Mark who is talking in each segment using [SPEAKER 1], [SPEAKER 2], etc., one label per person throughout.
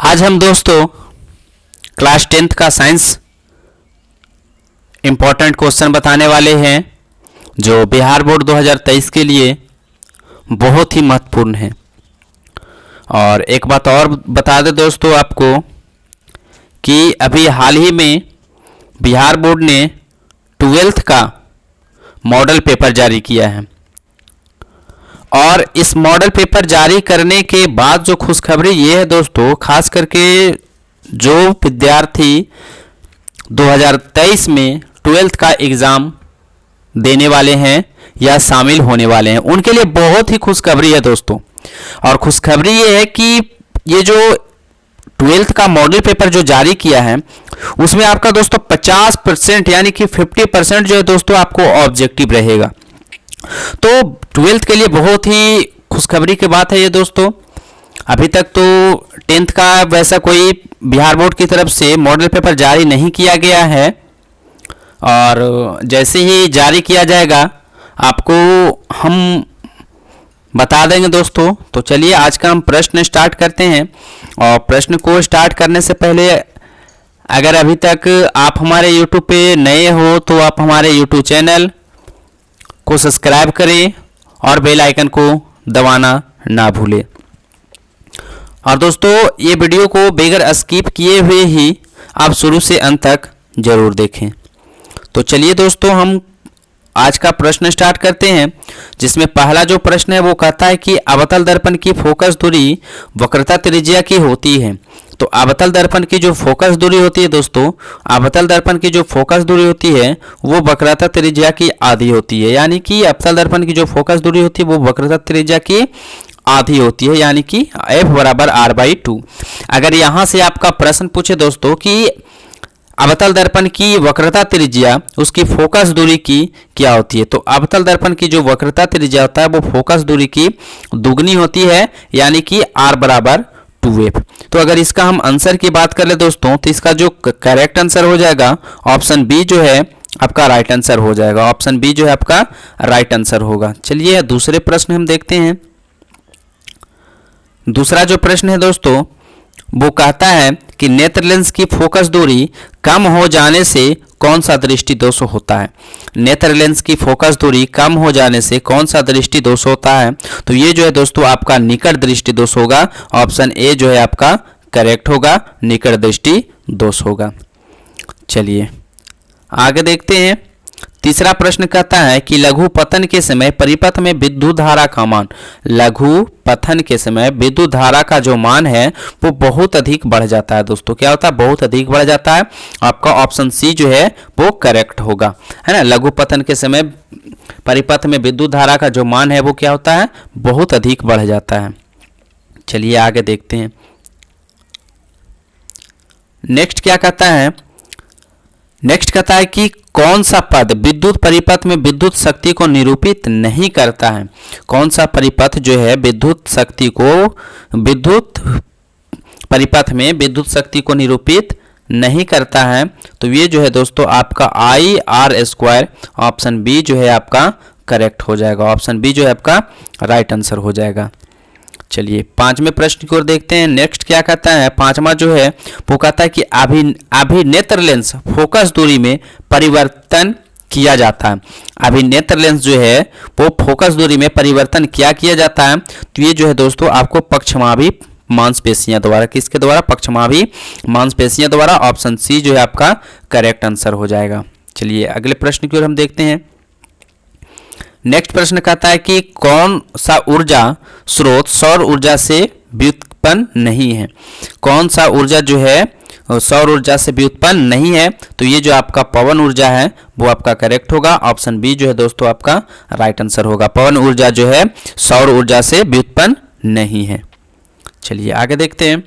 [SPEAKER 1] आज हम दोस्तों क्लास 10th का साइंस इम्पोर्टेंट क्वेश्चन बताने वाले हैं जो बिहार बोर्ड 2023 के लिए बहुत ही महत्वपूर्ण है। और एक बात और बता दें दोस्तों आपको कि अभी हाल ही में बिहार बोर्ड ने 12th का मॉडल पेपर जारी किया है और इस मॉडल पेपर जारी करने के बाद जो खुशखबरी ये है दोस्तों, खास करके जो विद्यार्थी 2023 में 12th का एग्ज़ाम देने वाले हैं या शामिल होने वाले हैं, उनके लिए बहुत ही खुशखबरी है दोस्तों। और खुशखबरी ये है कि ये जो 12th का मॉडल पेपर जो जारी किया है उसमें आपका दोस्तों 50% यानी कि 50% जो है दोस्तों आपको ऑब्जेक्टिव रहेगा। तो 12th के लिए बहुत ही खुशखबरी की बात है ये दोस्तों। अभी तक तो 10th का वैसा कोई बिहार बोर्ड की तरफ से मॉडल पेपर जारी नहीं किया गया है और जैसे ही जारी किया जाएगा आपको हम बता देंगे दोस्तों। तो चलिए आज का हम प्रश्न स्टार्ट करते हैं। और प्रश्न को स्टार्ट करने से पहले अगर अभी तक आप हमारे YouTube पे नए हो तो आप हमारे YouTube चैनल को सब्सक्राइब करें और बेल आइकन को दबाना ना भूलें। और दोस्तों ये वीडियो को बगैर स्किप किए हुए ही आप शुरू से अंत तक जरूर देखें। तो चलिए दोस्तों हम आज का प्रश्न स्टार्ट करते हैं, जिसमें पहला जो प्रश्न है वो कहता है कि अवतल दर्पण की फोकस दूरी वक्रता त्रिज्या की होती है। तो अवतल दर्पण की जो फोकस दूरी होती है दोस्तों, अवतल दर्पण की जो फोकस दूरी होती है वो वक्रता त्रिज्या की आधी होती है। यानी कि अवतल दर्पण की जो फोकस दूरी होती है वो वक्रता त्रिज्या की आधी होती है, यानी कि f बराबर r/2। अगर यहाँ से आपका प्रश्न पूछे दोस्तों कि अवतल दर्पण की वक्रता त्रिज्या उसकी फोकस दूरी की क्या होती है, तो अवतल दर्पण की जो वक्रता त्रिज्या होता है वो फोकस दूरी की दुगनी होती है, यानी कि r बराबर 2f। तो अगर इसका हम आंसर की बात कर ले दोस्तों तो इसका जो करेक्ट आंसर हो जाएगा ऑप्शन बी जो है आपका राइट आंसर हो जाएगा। ऑप्शन बी जो है आपका राइट आंसर होगा। चलिए दूसरे प्रश्न हम देखते हैं। दूसरा जो प्रश्न है दोस्तों वो कहता है कि नेत्र लेंस की फोकस दूरी कम हो जाने से कौन सा दृष्टि दोष होता है। नेत्र लेंस की फोकस दूरी कम हो जाने से कौन सा दृष्टि दोष होता है, तो ये जो है दोस्तों आपका निकट दृष्टि दोष होगा। ऑप्शन ए जो है आपका करेक्ट होगा, निकट दृष्टि दोष होगा। चलिए आगे देखते हैं। तीसरा प्रश्न कहता है कि लघु पतन के समय परिपथ में विद्युत धारा का मान, लघु पतन के समय विद्युत धारा का जो मान है वो बहुत अधिक बढ़ जाता है दोस्तों। क्या होता है? बहुत अधिक बढ़ जाता है। आपका ऑप्शन सी जो है वो करेक्ट होगा, है ना। लघु पतन के समय परिपथ में विद्युत धारा का जो मान है वो क्या होता है? बहुत अधिक बढ़ जाता है। चलिए आगे देखते हैं। नेक्स्ट क्या कहता है? नेक्स्ट कहता है कि कौन सा पद विद्युत परिपथ में विद्युत शक्ति को निरूपित नहीं करता है। कौन सा परिपथ जो है विद्युत शक्ति को विद्युत परिपथ में विद्युत शक्ति को निरूपित नहीं करता है, तो ये जो है दोस्तों आपका I/R²। ऑप्शन बी जो है आपका करेक्ट हो जाएगा। ऑप्शन बी जो है आपका राइट आंसर हो जाएगा। चलिए पांचवें प्रश्न की ओर देखते हैं। नेक्स्ट क्या कहता है? पांचवा जो है वो कहता है कि अभिनेत्र लेंस फोकस दूरी में परिवर्तन किया जाता है। अभिनेत्र लेंस जो है वो फोकस दूरी में परिवर्तन क्या किया जाता है, तो ये जो है दोस्तों आपको पक्षमाभी मांसपेशियां द्वारा, किसके द्वारा? पक्षमाभी मांसपेशियां द्वारा। ऑप्शन सी जो है आपका करेक्ट आंसर हो जाएगा। चलिए अगले प्रश्न की ओर हम देखते हैं। नेक्स्ट प्रश्न कहता है कि कौन सा ऊर्जा स्रोत सौर ऊर्जा से व्युत्पन्न नहीं है। कौन सा ऊर्जा जो है सौर ऊर्जा से व्युत्पन्न नहीं है, तो ये जो आपका पवन ऊर्जा है वो आपका करेक्ट होगा। ऑप्शन बी जो है दोस्तों आपका राइट आंसर होगा। पवन ऊर्जा जो है सौर ऊर्जा से व्युत्पन्न नहीं है। चलिए आगे देखते हैं।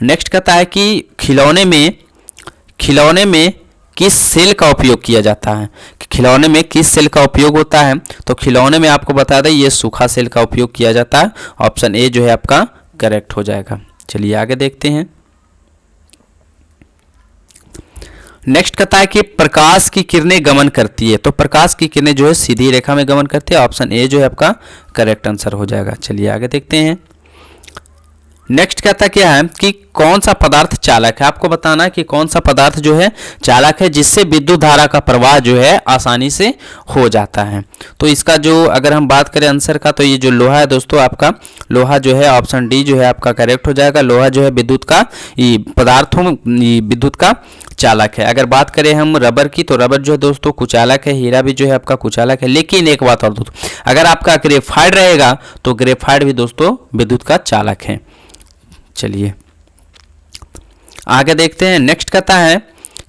[SPEAKER 1] नेक्स्ट कहता है कि खिलौने में किस सेल का उपयोग किया जाता है। खिलौने में किस सेल का उपयोग होता है, तो खिलौने में आपको बता दें ये सूखा सेल का उपयोग किया जाता है। ऑप्शन ए जो है आपका करेक्ट हो जाएगा। चलिए आगे देखते हैं। नेक्स्ट कहता है कि प्रकाश की किरणें गमन करती है, तो प्रकाश की किरणें जो है सीधी रेखा में गमन करती है। ऑप्शन ए जो है आपका करेक्ट आंसर हो जाएगा। चलिए आगे देखते हैं। नेक्स्ट कहता क्या है कि कौन सा पदार्थ चालक है। आपको बताना है कि कौन सा पदार्थ जो है चालक है, जिससे विद्युत धारा का प्रवाह जो है आसानी से हो जाता है। तो इसका जो अगर हम बात करें आंसर का, तो ये जो लोहा है दोस्तों, आपका लोहा जो है ऑप्शन डी जो है आपका करेक्ट हो जाएगा। लोहा जो है विद्युत का पदार्थों विद्युत का चालक है। अगर बात करें हम रबर की, तो रबर जो है दोस्तों कुचालक है। हीरा भी जो है आपका कुचालक है। लेकिन एक बात और दोस्तों, अगर आपका ग्रेफाइट रहेगा तो ग्रेफाइट भी दोस्तों विद्युत का चालक है। चलिए आगे देखते हैं। नेक्स्ट कहता है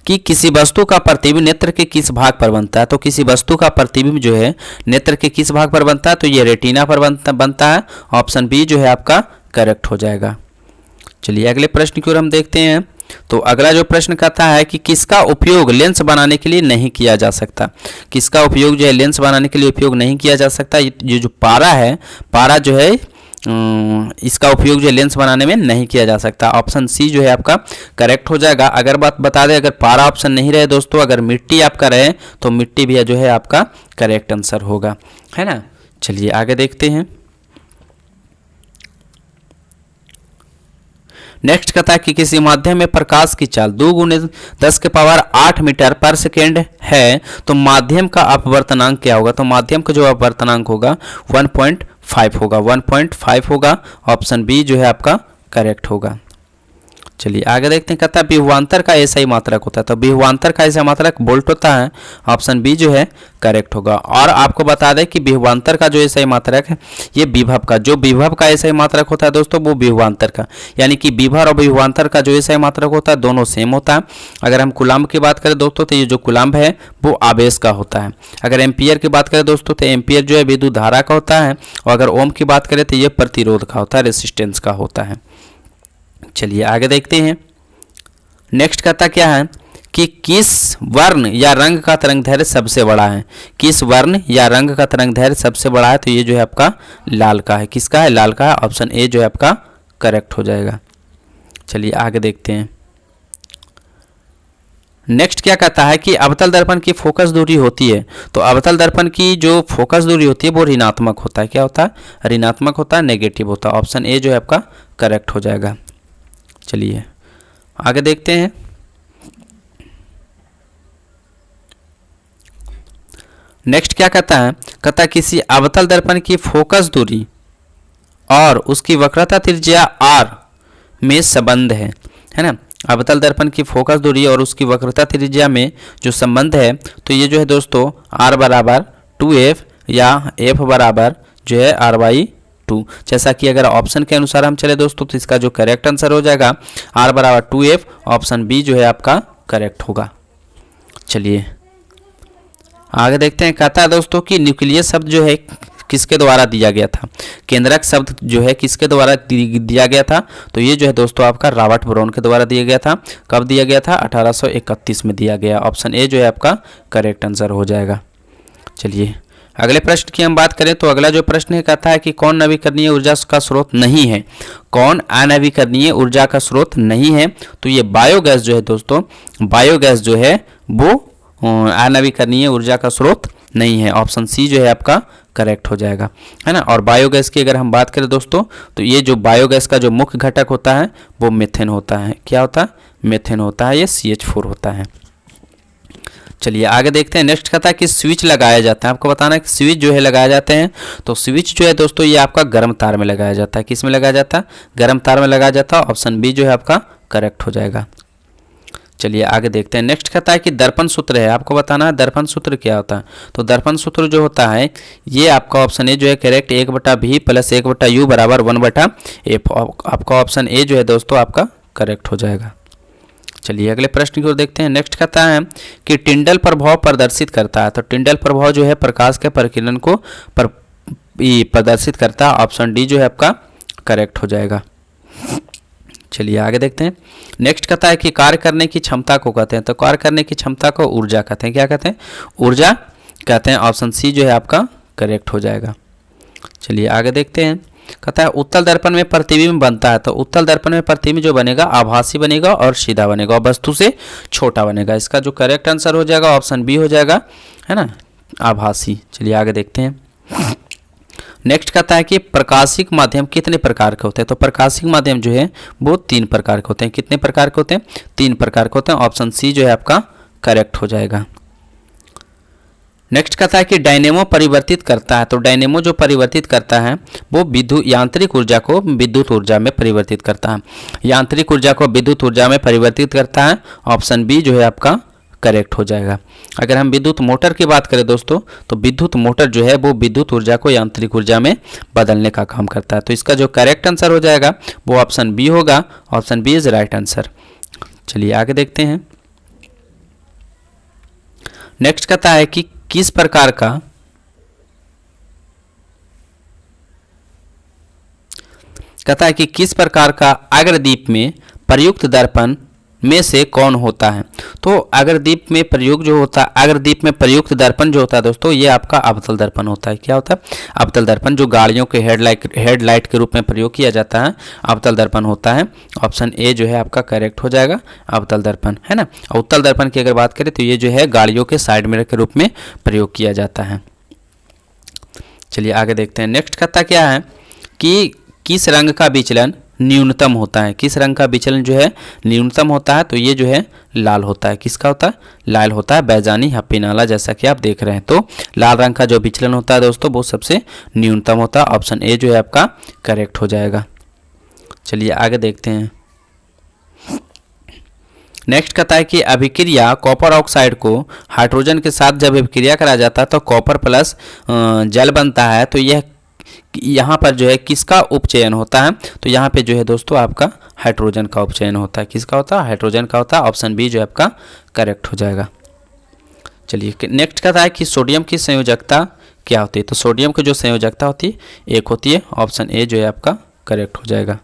[SPEAKER 1] कि किसी वस्तु का प्रतिबिंब नेत्र के किस भाग पर बनता है। तो किसी वस्तु का प्रतिबिंब जो है नेत्र के किस भाग पर बनता है, तो ये रेटिना पर बनता है। ऑप्शन बी जो है आपका करेक्ट हो जाएगा। चलिए अगले प्रश्न की ओर हम देखते हैं। तो अगला जो प्रश्न कहता है कि किसका उपयोग लेंस बनाने के लिए नहीं किया जा सकता। किसका उपयोग जो है लेंस बनाने के लिए उपयोग नहीं किया जा सकता। ये जो पारा है, पारा जो है इसका उपयोग जो है लेंस बनाने में नहीं किया जा सकता। ऑप्शन सी जो है आपका करेक्ट हो जाएगा। अगर बात बता दें, अगर पारा ऑप्शन नहीं रहे दोस्तों, अगर मिट्टी आपका रहे तो मिट्टी भी जो है आपका करेक्ट आंसर होगा, है ना। चलिए आगे देखते हैं। नेक्स्ट कहता है कि किसी माध्यम में प्रकाश की चाल 2 × 10⁸ मीटर पर सेकेंड है, तो माध्यम का अपवर्तनांक क्या होगा। तो माध्यम का जो अपवर्तनांक होगा 1.5 होगा, 1.5 होगा। ऑप्शन बी जो है आपका करेक्ट होगा। चलिए आगे देखते हैं। कहता है विभवांतर का ऐसा ही मात्रक होता है। तो विभवांतर का ऐसा मात्रक वोल्ट होता है। ऑप्शन बी जो है करेक्ट होगा। और आपको बता दें कि विभवांतर का जो ऐसा ही मात्रक है, ये विभव का जो विभव का ऐसा ही मात्रक होता है दोस्तों, वो विभवांतर का, यानी कि विभव और विभवांतर का जो ऐसा ही मात्रक होता है दोनों सेम होता है। अगर हम कूलम्ब की बात करें दोस्तों, तो ये जो कूलम्ब है वो आवेश का होता है। अगर एम्पियर की बात करें दोस्तों, तो एम्पियर जो है विद्युत धारा का होता है। और अगर ओम की बात करें तो ये प्रतिरोध का होता है, रेसिस्टेंस का होता है। चलिए आगे देखते हैं। नेक्स्ट कहता क्या है कि किस वर्ण या रंग का तरंगदैर्घ्य सबसे बड़ा है। किस वर्ण या रंग का तरंगदैर्घ्य सबसे बड़ा है, तो ये जो है आपका लाल का है। किसका है, लाल का है। ऑप्शन ए जो है आपका करेक्ट हो जाएगा। चलिए आगे देखते हैं। नेक्स्ट क्या कहता है कि अवतल दर्पण की फोकस दूरी होती है। तो अवतल दर्पण की जो फोकस दूरी होती है वो ऋणात्मक होता है। क्या होता है, ऋणात्मक होता है, नेगेटिव होता है। ऑप्शन ए जो है आपका करेक्ट हो जाएगा। चलिए आगे देखते हैं। नेक्स्ट क्या कहता है, कहता है किसी अवतल दर्पण की फोकस दूरी और उसकी वक्रता त्रिज्या r में संबंध है ना। अवतल दर्पण की फोकस दूरी और उसकी वक्रता त्रिज्या में जो संबंध है, तो ये जो है दोस्तों r बराबर 2f या f बराबर जो है r/2। जैसा कि अगर ऑप्शन के अनुसार हम चले दोस्तों, तो इसका जो करेक्ट आंसर हो जाएगा r बराबर 2f। ऑप्शन बी जो है आपका करेक्ट होगा। चलिए आगे देखते हैं। कहता है दोस्तों कि न्यूक्लियस शब्द जो है किसके द्वारा दिया गया था। केंद्रक शब्द जो है किसके द्वारा दिया गया था, तो ये जो है दोस्तों आपका रॉबर्ट ब्राउन के द्वारा दिया गया था। कब दिया गया था, 1831 में दिया गया। ऑप्शन ए जो है आपका करेक्ट आंसर हो जाएगा। चलिए अगले प्रश्न की हम बात करें, तो अगला जो प्रश्न है कहता है कि कौन नवीकरणीय ऊर्जा का स्रोत नहीं है। कौन अनवीकरणीय ऊर्जा का स्रोत नहीं है, तो ये बायोगैस जो है दोस्तों, बायोगैस जो है वो अनवीकरणीय ऊर्जा का स्रोत नहीं है। ऑप्शन सी जो है आपका करेक्ट हो जाएगा, है ना। और बायोगैस की अगर हम बात करें दोस्तों, तो ये जो बायोगैस का जो मुख्य घटक होता है वो मीथेन होता है। क्या होता है, मीथेन होता है। ये CH4 होता है। चलिए आगे देखते हैं। नेक्स्ट कहता है कि स्विच लगाया जाता है। आपको बताना है कि स्विच जो है लगाए जाते हैं। तो स्विच जो है दोस्तों ये आपका गर्म तार में लगाया जाता है। किस में लगाया जाता है, गर्म तार में लगाया जाता है। ऑप्शन बी जो है आपका करेक्ट हो जाएगा। चलिए आगे देखते हैं। नेक्स्ट कहता है कि दर्पण सूत्र है। आपको बताना है दर्पण सूत्र क्या होता है। तो दर्पण सूत्र जो होता है ये आपका ऑप्शन ए जो है करेक्ट, 1/v + 1/u बराबर 1/f। आपका ऑप्शन ए जो है दोस्तों आपका करेक्ट हो जाएगा। चलिए अगले प्रश्न की ओर देखते हैं। नेक्स्ट कहता है कि टिंडल प्रभाव प्रदर्शित करता है। तो टिंडल प्रभाव जो है प्रकाश के प्रकीर्णन को प्रदर्शित करता है। ऑप्शन डी जो है आपका करेक्ट हो जाएगा। चलिए आगे देखते हैं। नेक्स्ट कहता है कि कार्य करने की क्षमता को कहते हैं। तो कार्य करने की क्षमता को ऊर्जा कहते हैं। क्या कहते हैं, ऊर्जा कहते हैं। ऑप्शन सी जो है आपका करेक्ट हो जाएगा। चलिए आगे देखते हैं। कहता है उत्तल दर्पण में प्रतिबिंब बनता है। तो उत्तल दर्पण में प्रतिबिंब जो बनेगा आभासी बनेगा और सीधा बनेगा और वस्तु से छोटा बनेगा। इसका जो करेक्ट आंसर हो जाएगा ऑप्शन बी हो जाएगा, है ना, आभासी। चलिए आगे देखते हैं। नेक्स्ट कहता है कि प्रकाशिक माध्यम कितने प्रकार के होते हैं। तो प्रकाशिक माध्यम जो है वो 3 प्रकार के होते हैं। कितने प्रकार के होते हैं? 3 प्रकार के होते हैं। ऑप्शन सी जो है आपका करेक्ट हो जाएगा। नेक्स्ट कहता है कि डायनेमो परिवर्तित करता है। तो डायनेमो जो परिवर्तित करता है वो विद्युत यांत्रिक ऊर्जा को विद्युत ऊर्जा में परिवर्तित करता है। यांत्रिक ऊर्जा को विद्युत ऊर्जा में परिवर्तित करता है। ऑप्शन बी जो है आपका करेक्ट हो जाएगा। अगर हम विद्युत मोटर की बात करें दोस्तों, तो विद्युत मोटर जो है वो विद्युत ऊर्जा को यांत्रिक ऊर्जा में बदलने का काम करता है। तो इसका जो करेक्ट आंसर हो जाएगा वो ऑप्शन बी होगा। Option B is right answer. चलिए आगे देखते हैं। नेक्स्ट कहता है कि किस प्रकार का किस प्रकार का अग्रदीप में प्रयुक्त दर्पण में से कौन होता है। तो अग्रदीप में प्रयोग जो होता है, अग्रदीप में प्रयुक्त दर्पण जो होता है दोस्तों, ये आपका अवतल दर्पण होता है। क्या होता है? अवतल दर्पण, जो गाड़ियों के हेडलाइट के रूप में प्रयोग किया जाता है, अवतल दर्पण होता है। ऑप्शन ए जो है आपका करेक्ट हो जाएगा, अवतल दर्पण, है ना। उत्तल दर्पण की अगर बात करें तो ये जो है गाड़ियों के साइड मिरर के रूप में प्रयोग किया जाता है। चलिए आगे देखते हैं। नेक्स्ट कहता क्या है कि किस रंग का विचलन न्यूनतम होता है। किस रंग का विचलन जो है न्यूनतम होता है। तो ये जो है लाल होता है। किसका होता है? लाल होता है। बैजानी हप्पी नाला, जैसा कि आप देख रहे हैं। तो लाल रंग का जो विचलन होता है दोस्तों वो सबसे न्यूनतम होता है। ऑप्शन ए जो है आपका करेक्ट हो जाएगा। चलिए आगे देखते हैं। नेक्स्ट कहता है कि अभिक्रिया कॉपर ऑक्साइड को हाइड्रोजन के साथ जब अभिक्रिया करा जाता है तो कॉपर प्लस जल बनता है। तो यह यहाँ पर जो है किसका उपचयन होता है। तो यहाँ पे जो है दोस्तों आपका हाइड्रोजन का उपचयन होता है। किसका होता है? हाइड्रोजन का होता है। ऑप्शन बी जो है आपका करेक्ट हो जाएगा। चलिए नेक्स्ट कहता है कि सोडियम की संयोजकता क्या होती है। तो सोडियम की जो संयोजकता होती है 1 होती है। ऑप्शन ए जो है आपका करेक्ट हो जाएगा।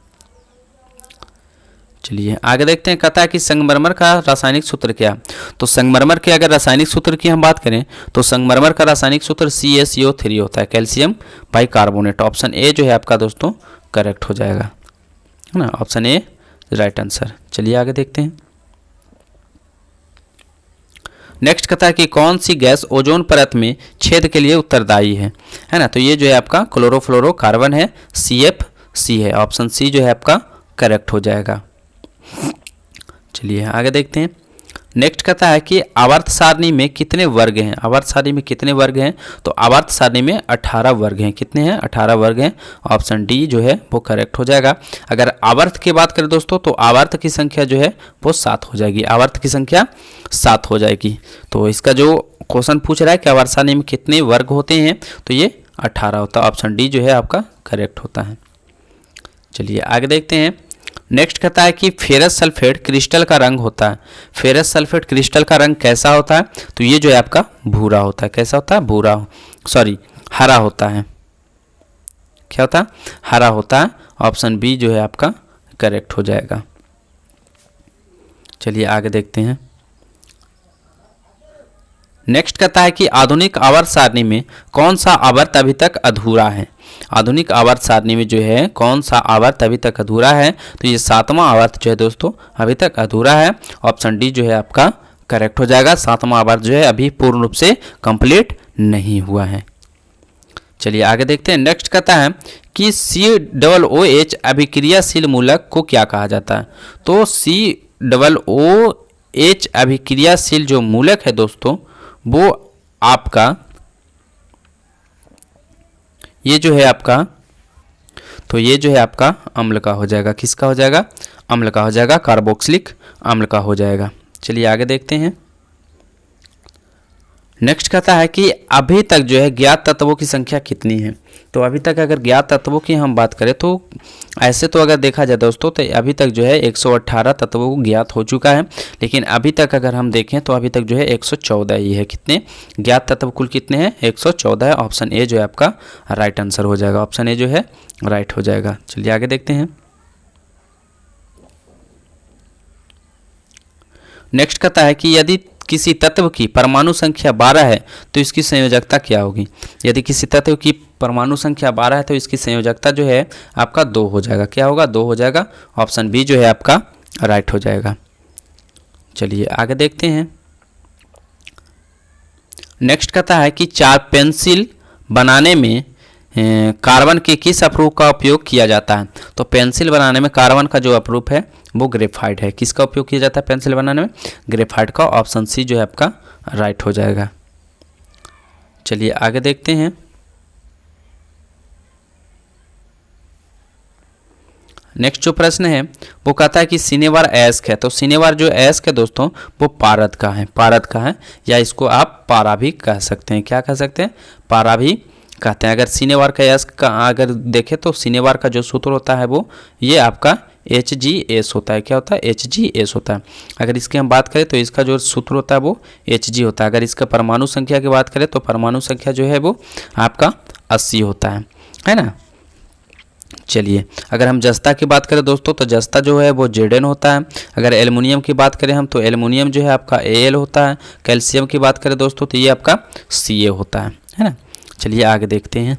[SPEAKER 1] चलिए आगे देखते हैं। कहता है कि संगमरमर का रासायनिक सूत्र क्या है। तो संगमरमर के अगर रासायनिक सूत्र की हम बात करें तो संगमरमर का रासायनिक सूत्र CaCO3 होता है, कैल्शियम बाइकार्बोनेट। ऑप्शन ए जो है आपका दोस्तों करेक्ट हो जाएगा, है ना। Option A right answer. चलिए आगे देखते हैं। नेक्स्ट कहता है कि कौन सी गैस ओजोन परत में छेद के लिए उत्तरदायी है ना। तो ये जो है आपका क्लोरोफ्लोरोकार्बन है, CFC है। ऑप्शन सी जो है आपका करेक्ट हो जाएगा। चलिए आगे देखते हैं। नेक्स्ट कहता है कि आवर्त सारणी में कितने वर्ग हैं। आवर्त सारणी में कितने वर्ग हैं। तो आवर्त सारणी में 18 वर्ग हैं। कितने हैं? 18 वर्ग हैं। ऑप्शन डी जो है वो करेक्ट हो जाएगा। अगर आवर्त की बात करें दोस्तों तो आवर्त की संख्या जो है वो 7 हो जाएगी। आवर्त की संख्या 7 हो जाएगी। तो इसका जो क्वेश्चन पूछ रहा है कि आवर्त सारणी में कितने वर्ग होते हैं, तो ये 18 होता है। ऑप्शन डी जो है आपका करेक्ट होता है। चलिए आगे देखते हैं। नेक्स्ट कहता है कि फेरस सल्फेट क्रिस्टल का रंग होता है। फेरस सल्फेट क्रिस्टल का रंग कैसा होता है। तो ये जो है आपका भूरा होता है। कैसा होता है? हरा होता है। क्या होता है? हरा होता है। ऑप्शन बी जो है आपका करेक्ट हो जाएगा। चलिए आगे देखते हैं। नेक्स्ट कहता है कि आधुनिक आवर्त सारणी में कौन सा आवर्त अभी तक अधूरा है। आधुनिक आवर्त सारणी में जो है कौन सा आवर्त अभी तक अधूरा है। तो ये 7वां आवर्त जो है दोस्तों अभी तक अधूरा है। ऑप्शन डी जो है आपका करेक्ट हो जाएगा। 7वां आवर्त जो है अभी पूर्ण रूप से कंप्लीट नहीं हुआ है। चलिए आगे देखते हैं। नेक्स्ट कहता है कि COOH अभिक्रियाशील मूलक को क्या कहा जाता है। तो COOH अभिक्रियाशील जो मूलक है दोस्तों वो आपका ये जो है आपका, तो ये जो है आपका अम्ल का हो जाएगा। किसका हो जाएगा? अम्ल का हो जाएगा। कार्बोक्सिलिक अम्ल का हो जाएगा। चलिए आगे देखते हैं। नेक्स्ट कहता है कि अभी तक जो है ज्ञात तत्वों की संख्या कितनी है। तो अभी तक अगर ज्ञात तत्वों की हम बात करें तो ऐसे तो अगर देखा जाए दोस्तों तो अभी तक जो है 118 तत्वों को ज्ञात हो चुका है। लेकिन अभी तक अगर हम देखें तो अभी तक जो है 114 ही है। कितने ज्ञात तत्व कुल कितने हैं? 114 है। ऑप्शन ए जो है आपका राइट आंसर हो जाएगा। ऑप्शन ए जो है राइट हो जाएगा। चलिए आगे देखते हैं। नेक्स्ट कहता है कि यदि किसी तत्व की परमाणु संख्या 12 है तो इसकी संयोजकता क्या होगी। यदि किसी तत्व की परमाणु संख्या 12 है तो इसकी संयोजकता जो है आपका 2 हो जाएगा। क्या होगा? 2 हो जाएगा। ऑप्शन बी जो है आपका राइट हो जाएगा। चलिए आगे देखते हैं। नेक्स्ट कहता है कि 4 पेंसिल बनाने में कार्बन के किस अप्रूप का उपयोग किया जाता है? तो पेंसिल बनाने में कार्बन का जो अप्रूप है वो ग्रेफाइट है। किसका उपयोग किया जाता है पेंसिल बनाने में? ग्रेफाइट का। ऑप्शन सी जो है आपका राइट हो जाएगा। चलिए आगे देखते हैं। नेक्स्ट जो प्रश्न है वो कहता है कि सिनेवार अयस्क है। तो सिनेवार जो अयस्क है दोस्तों वो पारद का है, पारद का है, या इसको आप पारा भी कह सकते हैं। क्या कह सकते हैं? पारा भी कहते हैं। अगर सिनेवार का अयस्क का अगर देखें तो सिनेवार का जो सूत्र होता है वो ये आपका HgS होता है। क्या होता है? HgS होता है। अगर इसकी हम बात करें तो इसका जो सूत्र होता है वो Hg होता है। अगर इसका परमाणु संख्या की बात करें तो परमाणु संख्या जो है वो आपका 80 होता है ना। चलिए अगर हम जस्ता की बात करें दोस्तों तो जस्ता जो है वो Zn होता है। अगर एल्युमिनियम की बात करें हम तो एल्युमिनियम जो है आपका Al होता है। कैल्शियम की बात करें दोस्तों तो ये आपका Ca होता है ना। चलिए आगे देखते हैं।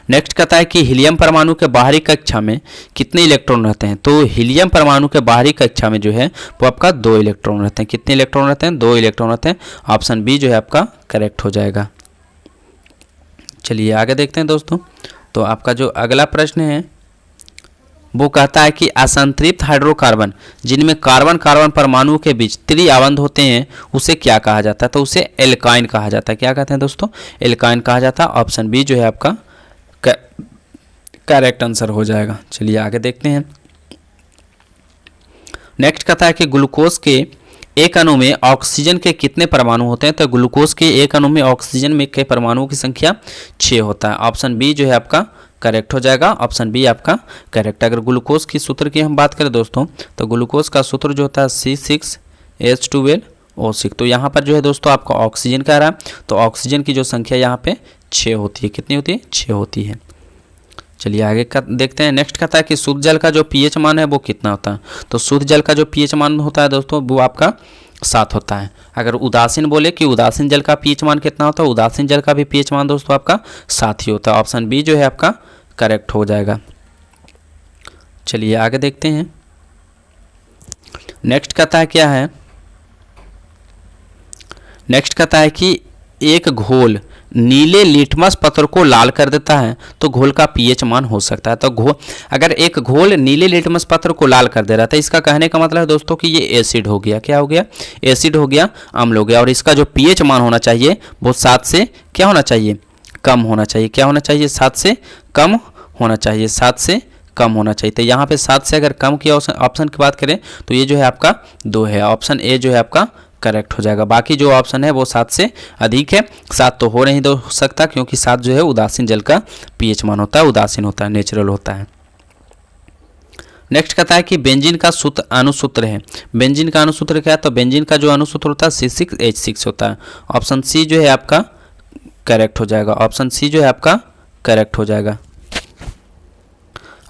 [SPEAKER 1] नेक्स्ट कहता है कि हीलियम परमाणु के बाहरी कक्षा में कितने इलेक्ट्रॉन रहते हैं? तो हीलियम परमाणु के बाहरी कक्षा में जो है वो आपका 2 इलेक्ट्रॉन रहते हैं। कितने इलेक्ट्रॉन रहते हैं? 2 इलेक्ट्रॉन रहते हैं। ऑप्शन बी जो है आपका करेक्ट हो जाएगा। चलिए आगे देखते हैं दोस्तों। तो आपका जो अगला प्रश्न है वो कहता है कि असंतृप्त हाइड्रोकार्बन जिनमें कार्बन कार्बन परमाणु के बीच त्रिआबंध होते हैं उसे क्या कहा जाता है? तो उसे एल्काइन कहा जाता है। क्या कहते हैं दोस्तों? एल्काइन कहा जाता है। ऑप्शन बी जो है आपका करेक्ट आंसर हो जाएगा। चलिए आगे देखते हैं। नेक्स्ट कहता है कि ग्लूकोज के एक अणु में ऑक्सीजन के कितने परमाणु होते हैं? तो ग्लूकोज के एक अणु में ऑक्सीजन में के परमाणुओं की संख्या 6 होता है। ऑप्शन बी जो है आपका करेक्ट हो जाएगा। ऑप्शन बी आपका करेक्ट। अगर ग्लूकोज की सूत्र की हम बात करें दोस्तों तो ग्लूकोज का सूत्र जो होता है C6H12O6। तो यहाँ पर जो है दोस्तों आपका ऑक्सीजन कह रहा है तो ऑक्सीजन की जो संख्या यहाँ पे 6 होती है। कितनी होती है? 6 होती है। चलिए आगे का देखते हैं। नेक्स्ट कहता है कि शुद्ध जल का जो pH मान है वो कितना होता है? तो शुद्ध जल का जो pH मान होता है दोस्तों वो आपका 7 होता है। अगर उदासीन बोले कि उदासीन जल का pH मान कितना होता है? उदासीन जल का भी pH मान दोस्तों आपका 7 ही होता है। ऑप्शन बी जो है आपका करेक्ट हो जाएगा। चलिए आगे देखते हैं। नेक्स्ट कहता है क्या है? नेक्स्ट कहता है कि एक घोल नीले लिटमस पत्र को लाल कर देता है तो घोल का pH मान हो सकता है। तो अगर एक घोल नीले लिटमस पत्र को लाल कर दे रहा था इसका कहने का मतलब है दोस्तों कि ये एसिड हो गया। क्या हो गया? एसिड हो गया, अम्ल हो गया। और इसका जो pH मान होना चाहिए वो 7 से क्या होना चाहिए? कम होना चाहिए। क्या होना चाहिए? 7 से कम होना चाहिए। 7 से कम होना चाहिए। तो यहाँ पे 7 से अगर कम की ऑप्शन की बात करें तो ये जो है आपका 2 है। ऑप्शन ए जो है आपका करेक्ट हो जाएगा। बाकी जो ऑप्शन है वो 7 से अधिक है। 7 तो हो नहीं सकता क्योंकि 7 जो है उदासीन जल का pH मान होता है, उदासीन होता है, नेचुरल होता है। नेक्स्ट कहता है कि बेंजीन का सूत्र अणुसूत्र है। बेंजीन का अणुसूत्र क्या है? तो बेंजीन का जो अणुसूत्र होता है C6H6 होता है। ऑप्शन सी जो है आपका करेक्ट हो जाएगा। ऑप्शन सी जो है आपका करेक्ट हो जाएगा।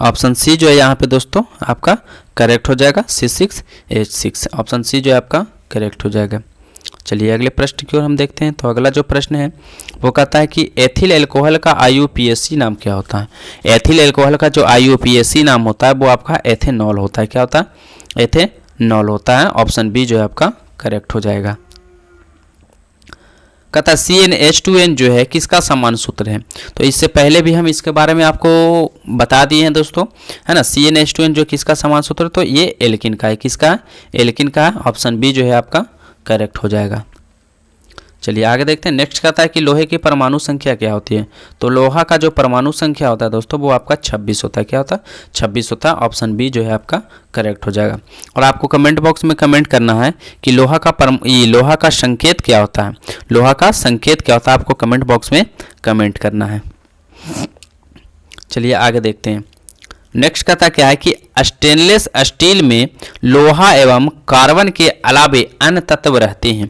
[SPEAKER 1] ऑप्शन सी जो है यहाँ पे दोस्तों आपका करेक्ट हो जाएगा। C6H6 ऑप्शन सी जो है आपका करेक्ट हो जाएगा। चलिए अगले प्रश्न की ओर हम देखते हैं। तो अगला जो प्रश्न है वो कहता है कि एथिल एल्कोहल का IUPAC नाम क्या होता है? एथिल एल्कोहल का जो IUPAC नाम होता है वो आपका एथेनॉल होता है। क्या होता है? एथेनॉल होता है। ऑप्शन बी जो है आपका करेक्ट हो जाएगा। कहता है CnH2n जो है किसका समान सूत्र है? तो इससे पहले भी हम इसके बारे में आपको बता दिए हैं दोस्तों, है ना। CnH2n जो किसका समान सूत्र है? तो ये एल्किन का है। किसका? एल्किन का है। ऑप्शन बी जो है आपका करेक्ट हो जाएगा। चलिए आगे देखते हैं। नेक्स्ट कहता है कि लोहे की परमाणु संख्या क्या होती है? तो लोहा का जो परमाणु संख्या होता है दोस्तों वो आपका 26 होता है। क्या होता है? 26 होता है। ऑप्शन बी जो है आपका करेक्ट हो जाएगा। और आपको कमेंट बॉक्स में कमेंट करना है कि लोहा का संकेत क्या होता है? लोहा का संकेत क्या होता है? आपको कमेंट बॉक्स में कमेंट करना है। चलिए आगे देखते हैं। नेक्स्ट कहता क्या है कि स्टेनलेस स्टील में लोहा एवं कार्बन के अलावे अन्य तत्व रहते हैं।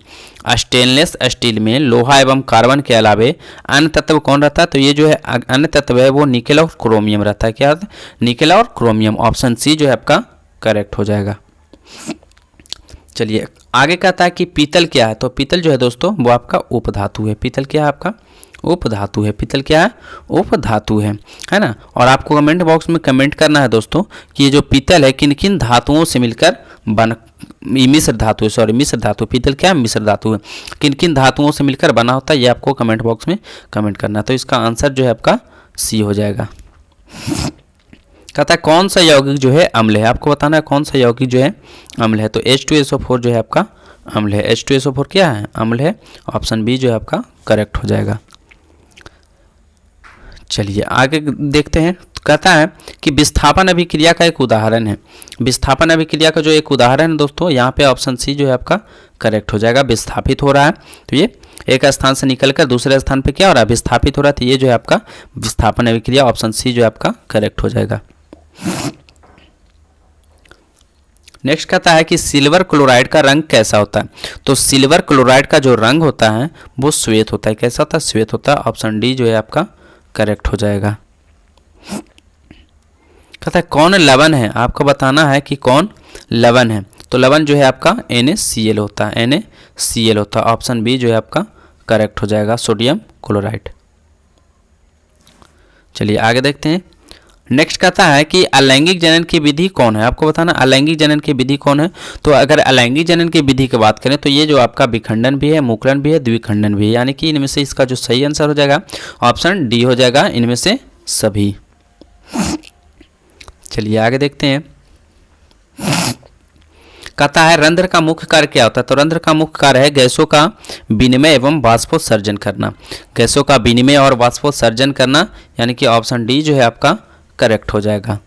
[SPEAKER 1] स्टेनलेस स्टील में लोहा एवं कार्बन के अलावे अन्य तत्व कौन रहता है? तो ये जो है अन्य तत्व है वो निकेल और क्रोमियम रहता है। क्या? निकेल और क्रोमियम। ऑप्शन सी जो है आपका करेक्ट हो जाएगा। चलिए आगे कहता है कि पीतल क्या है? तो पीतल जो है दोस्तों वो आपका उपधातु है। पीतल क्या है? आपका उपधातु है। पीतल क्या है? उपधातु है ना। और आपको कमेंट बॉक्स में कमेंट करना है दोस्तों कि ये जो पीतल है किन किन धातुओं से मिलकर मिश्र धातु है, सॉरी मिश्र धातु, पीतल क्या है, मिश्र धातु है। किन किन धातुओं से मिलकर बना होता है ये आपको कमेंट बॉक्स में कमेंट करना है। तो इसका आंसर जो है आपका सी हो जाएगा। कहता है कौन सा यौगिक जो है अम्ल है, आपको बताना है कौन सा यौगिक जो है अम्ल है। तो H2SO4 जो है आपका अम्ल है। H2SO4 क्या है, अम्ल है। ऑप्शन बी जो है आपका करेक्ट हो जाएगा। चलिए आगे देखते हैं। कहता है कि विस्थापन अभिक्रिया का एक उदाहरण है। विस्थापन अभिक्रिया का जो एक उदाहरण है दोस्तों, यहाँ पे ऑप्शन सी जो है आपका करेक्ट हो जाएगा। विस्थापित हो रहा है तो ये एक स्थान से निकलकर दूसरे स्थान पे क्या हो रहा है, विस्थापित हो रहा है, तो ये जो है आपका विस्थापन अभिक्रिया, ऑप्शन सी जो है आपका करेक्ट हो जाएगा। नेक्स्ट कहता है कि सिल्वर क्लोराइड का रंग कैसा होता है। तो सिल्वर क्लोराइड का जो रंग होता है वो श्वेत होता है। कैसा होता है, श्वेत होता है। ऑप्शन डी जो है आपका करेक्ट हो जाएगा। कहता है कौन लवण है, आपको बताना है कि कौन लवण है। तो लवण जो है आपका NaCl होता है, NaCl होता है। ऑप्शन बी जो है आपका करेक्ट हो जाएगा, सोडियम क्लोराइड। चलिए आगे देखते हैं। नेक्स्ट कहता है कि अलैंगिक जनन की विधि कौन है, आपको बताना अलैंगिक जनन की विधि कौन है। तो अगर अलैंगिक जनन की विधि की बात करें तो ये जो आपका विखंडन भी है, मुकुलन भी है, द्विखंडन भी है, यानी कि इनमें से इसका जो सही आंसर हो जाएगा ऑप्शन डी हो जाएगा, इनमें से सभी। चलिए आगे देखते हैं। कहता है रंध्र का मुख्य कार्य क्या होता है। तो रंध्र का मुख्य कार्य है गैसों का विनिमय एवं वाष्पोत्सर्जन करना। गैसों का विनिमय और वाष्पोत्सर्जन करना, यानी कि ऑप्शन डी जो है आपका करेक्ट हो जाएगा।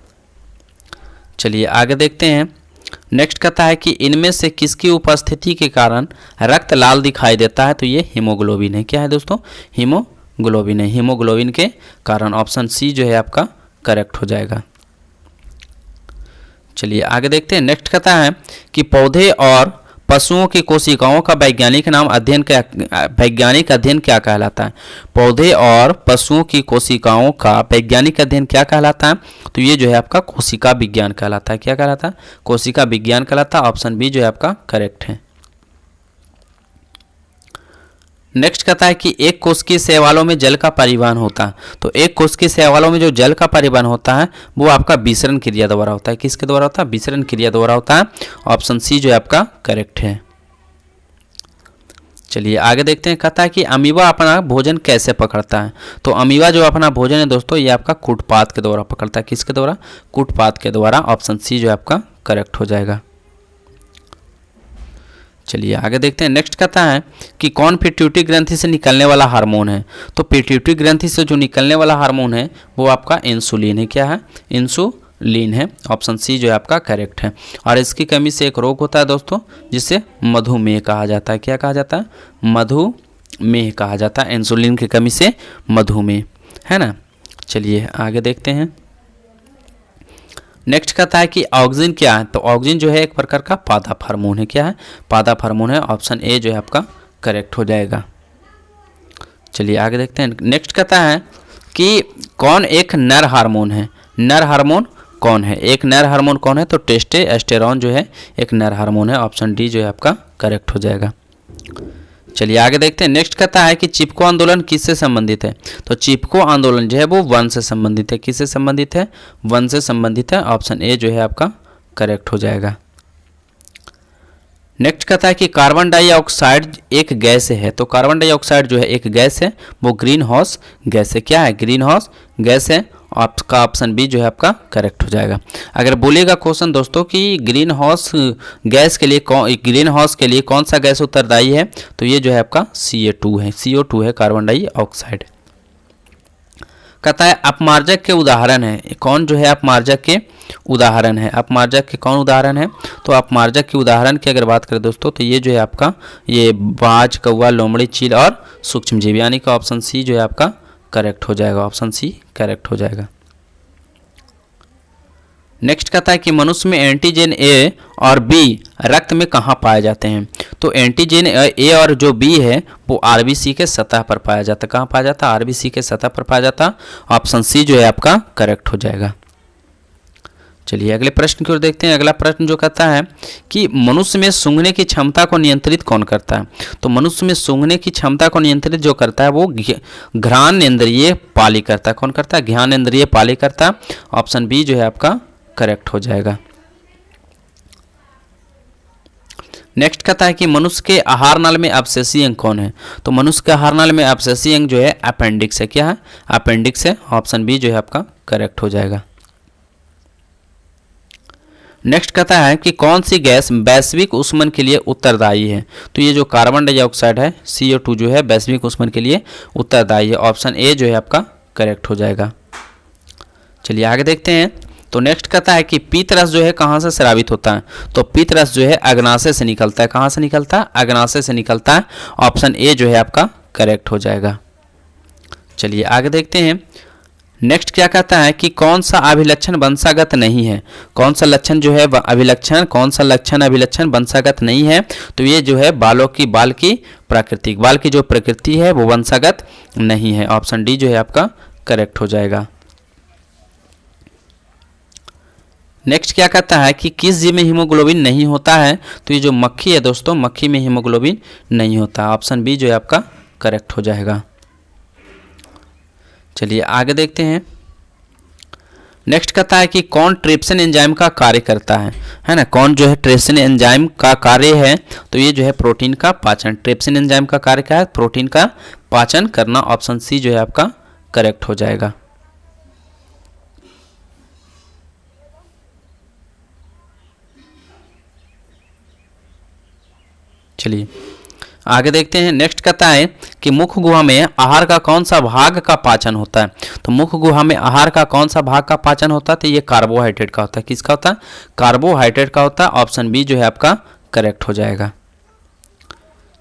[SPEAKER 1] चलिए आगे देखते हैं। नेक्स्ट कहता है कि इनमें से किसकी उपस्थिति के कारण रक्त लाल दिखाई देता है। तो ये हीमोग्लोबिन है। क्या है दोस्तों, हीमोग्लोबिन है। हीमोग्लोबिन के कारण ऑप्शन सी जो है आपका करेक्ट हो जाएगा। चलिए आगे देखते हैं। नेक्स्ट कहता है कि पौधे और पशुओं की कोशिकाओं का वैज्ञानिक अध्ययन क्या कहलाता है। पौधे और पशुओं की कोशिकाओं का वैज्ञानिक अध्ययन क्या कहलाता है। तो ये जो है आपका कोशिका विज्ञान कहलाता है। क्या कहलाता है, कोशिका विज्ञान कहलाता है। ऑप्शन बी जो है आपका करेक्ट है। नेक्स्ट कहता है कि एक कोशिकीय शैवालों में जल का परिवहन होता है। तो एक कोशिकीय शैवालों में जो जल का परिवहन होता है वो आपका विसरण क्रिया द्वारा होता है। किसके द्वारा होता है, विसरण क्रिया द्वारा होता है। ऑप्शन सी जो है आपका करेक्ट है। चलिए आगे देखते हैं। कहता है कि अमीबा अपना भोजन कैसे पकड़ता है। तो अमीबा जो अपना भोजन है दोस्तों ये आपका कूटपात के द्वारा पकड़ता है। किसके द्वारा, कूटपात के द्वारा। ऑप्शन सी जो है आपका करेक्ट हो जाएगा। चलिए आगे देखते हैं। नेक्स्ट कहता है कि कौन पिट्यूटरी ग्रंथि से निकलने वाला हार्मोन है। तो पिट्यूटरी ग्रंथि से जो निकलने वाला हार्मोन है वो आपका इंसुलिन है। क्या है, इंसुलिन है। ऑप्शन सी जो है आपका करेक्ट है। और इसकी कमी से एक रोग होता है दोस्तों जिसे मधुमेह कहा जाता है। क्या कहा जाता है, मधुमेह कहा जाता है। इंसुलिन की कमी से मधुमेह, है ना। चलिए आगे देखते हैं। नेक्स्ट कहता है कि ऑक्सिन क्या है। तो ऑक्सिन जो है एक प्रकार का पादप हार्मोन है। क्या है, पादप हार्मोन है। ऑप्शन ए जो है आपका करेक्ट हो जाएगा। चलिए आगे देखते हैं। नेक्स्ट कहता है कि कौन एक नर हार्मोन है। नर हार्मोन कौन है, एक नर हार्मोन कौन है। तो टेस्टोस्टेरोन जो है एक नर हार्मोन है। ऑप्शन डी जो है आपका करेक्ट हो जाएगा। चलिए आगे देखते हैं। नेक्स्ट कहता है कि चिपको आंदोलन किससे संबंधित है। तो चिपको आंदोलन जो है वो वन से संबंधित है। किससे संबंधित है, वन से संबंधित है। ऑप्शन ए जो है आपका करेक्ट हो जाएगा। नेक्स्ट कहता है कि कार्बन डाइऑक्साइड एक गैस है। तो कार्बन डाइऑक्साइड जो है एक गैस है, वो ग्रीन हाउस गैस है। क्या है, ग्रीन हाउस गैस है। आपका ऑप्शन बी जो है आपका करेक्ट हो जाएगा। अगर बोलेगा क्वेश्चन दोस्तों कि ग्रीन हाउस गैस के लिए कौन सा गैस उत्तरदायी है, तो ये जो है आपका CO2 है। CO2 है कार्बन डाइऑक्साइड। कहता है अपमार्जक के उदाहरण है। कौन जो है अपमार्जक के उदाहरण है। अपमार्जक के कौन उदाहरण है। तो अपमार्जक के उदाहरण की अगर बात करें दोस्तों तो ये जो है आपका ये बाज, कौवा, लोमड़ी, चील और सूक्ष्मजीव, यानी कि ऑप्शन सी जो है आपका करेक्ट हो जाएगा। ऑप्शन सी करेक्ट हो जाएगा। नेक्स्ट कहता है कि मनुष्य में एंटीजन ए और बी रक्त में कहाँ पाए जाते हैं। तो एंटीजन ए और जो बी है वो आरबीसी के सतह पर पाया जाता है। कहाँ पाया जाता है, आरबीसी के सतह पर पाया जाता है। ऑप्शन सी जो है आपका करेक्ट हो जाएगा। चलिए अगले प्रश्न की ओर देखते हैं। अगला प्रश्न जो कहता है कि मनुष्य में सूंघने की क्षमता को नियंत्रित कौन करता है। तो मनुष्य में सूंघने की क्षमता को नियंत्रित जो करता है वो घ्राणेंद्रिय पाली करता है। कौन करता है, घ्राणेंद्रिय पाली करता है। ऑप्शन बी जो है आपका करेक्ट हो जाएगा। नेक्स्ट कहता है कि मनुष्य के आहार नाल में अवशेषी अंग कौन है? तो मनुष्य के आहार नाल में अवशेषी अंग जो है अपेंडिक्स है। क्या है? अपेंडिक्स है। ऑप्शन बी जो है आपका करेक्ट हो जाएगा। नेक्स्ट कहता है कि कौन सी गैस वैश्विक ऊष्मन के लिए उत्तरदायी है? तो ये जो कार्बन डाइऑक्साइड है CO2 जो है वैश्विक ऊष्मन के लिए उत्तरदायी है। ऑप्शन ए जो है आपका करेक्ट हो जाएगा। चलिए आगे देखते हैं। तो नेक्स्ट कहता है कि पीतरस जो है कहाँ से स्रावित होता है? तो पीतरस जो है अग्नाशय से निकलता है। कहाँ से निकलता है? अग्नाशय से निकलता है। ऑप्शन ए जो है आपका करेक्ट हो जाएगा। चलिए आगे देखते हैं। नेक्स्ट क्या कहता है कि कौन सा अभिलक्षण वंशागत नहीं है? कौन सा लक्षण जो है अभिलक्षण, कौन सा लक्षण अभिलक्षण वंशागत नहीं है? तो ये जो है बाल की जो प्रकृति है वो वंशागत नहीं है। ऑप्शन डी जो है आपका करेक्ट हो जाएगा। नेक्स्ट क्या कहता है कि किस जीव में हीमोग्लोबिन नहीं होता है? तो ये जो मक्खी है दोस्तों, मक्खी में हीमोग्लोबिन नहीं होता। ऑप्शन बी जो है आपका करेक्ट हो जाएगा। चलिए आगे देखते हैं। नेक्स्ट कहता है कि कौन ट्रिप्सिन एंजाइम का कार्य करता है ना? कौन जो है ट्रिप्सिन एंजाइम का कार्य है? तो ये जो है प्रोटीन का पाचन। ट्रिप्सिन एंजाइम का कार्य क्या है? प्रोटीन का पाचन करना। ऑप्शन सी जो है आपका करेक्ट हो जाएगा। चलिए आगे देखते हैं। नेक्स्ट कहता है कि मुख गुहा में आहार का कौन सा भाग का पाचन होता है? तो मुख गुहा में आहार का कौन सा भाग का पाचन होता है? तो ये कार्बोहाइड्रेट का होता है। किसका होता है? कार्बोहाइड्रेट का होता है। ऑप्शन बी जो है आपका करेक्ट हो जाएगा।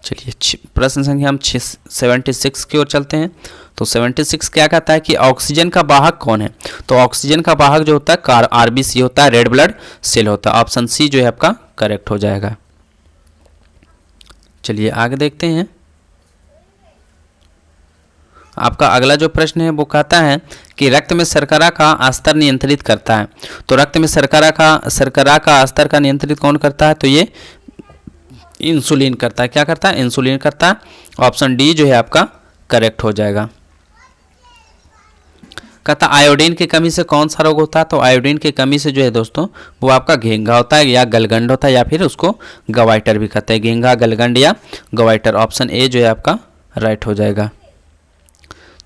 [SPEAKER 1] चलिए प्रश्न संख्या हम 76 की ओर चलते हैं। तो 76 क्या कहता है कि ऑक्सीजन का वाहक कौन है? तो ऑक्सीजन का वाहक जो होता है RBC होता है, रेड ब्लड सेल होता है। ऑप्शन सी जो है आपका करेक्ट हो जाएगा। चलिए आगे देखते हैं। आपका अगला जो प्रश्न है वो कहता है कि रक्त में शर्करा का स्तर नियंत्रित करता है। तो रक्त में शर्करा का स्तर का नियंत्रित कौन करता है? तो ये इंसुलिन करता है। क्या करता है? इंसुलिन करता है। ऑप्शन डी जो है आपका करेक्ट हो जाएगा। कहता आयोडीन की कमी से कौन सा रोग होता है? तो आयोडीन की कमी से जो है दोस्तों वो आपका घेंघा होता है या गलगंड होता है, या फिर उसको गवाइटर भी कहते हैं। घेंघा, गलगंड या गवाइटर। ऑप्शन ए जो है आपका राइट हो जाएगा।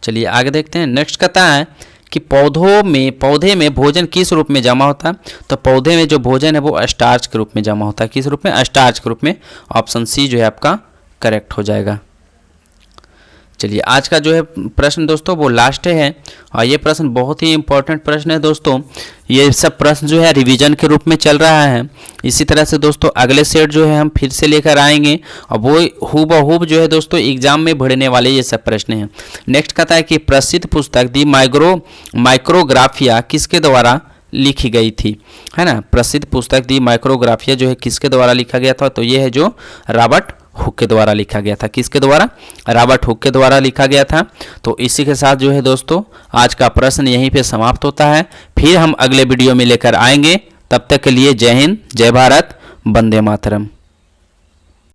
[SPEAKER 1] चलिए आगे देखते हैं। नेक्स्ट कहता है कि पौधे में भोजन किस रूप में जमा होता है? तो पौधे में जो भोजन है वो स्टार्च के रूप में जमा होता है। किस रूप में? स्टार्च के रूप में। ऑप्शन सी जो है आपका करेक्ट हो जाएगा। चलिए आज का जो है प्रश्न दोस्तों वो लास्ट है, और ये प्रश्न बहुत ही इंपॉर्टेंट प्रश्न है दोस्तों। ये सब प्रश्न जो है रिवीजन के रूप में चल रहा है। इसी तरह से दोस्तों अगले सेट जो है हम फिर से लेकर आएंगे, और वो हूबहूब जो है दोस्तों एग्जाम में बढ़ने वाले ये सब प्रश्न हैं। नेक्स्ट कहता है कि प्रसिद्ध पुस्तक दी माइक्रोग्राफिया किसके द्वारा लिखी गई थी? है ना? प्रसिद्ध पुस्तक दी माइक्रोग्राफिया जो है किसके द्वारा लिखा गया था? तो ये है जो रॉबर्ट हुक के द्वारा लिखा गया था। किसके द्वारा? रॉबर्ट हुक के द्वारा लिखा गया था। तो इसी के साथ जो है दोस्तों आज का प्रश्न यहीं पे समाप्त होता है। फिर हम अगले वीडियो में लेकर आएंगे। तब तक के लिए जय हिंद, जय भारत, वंदे मातरम।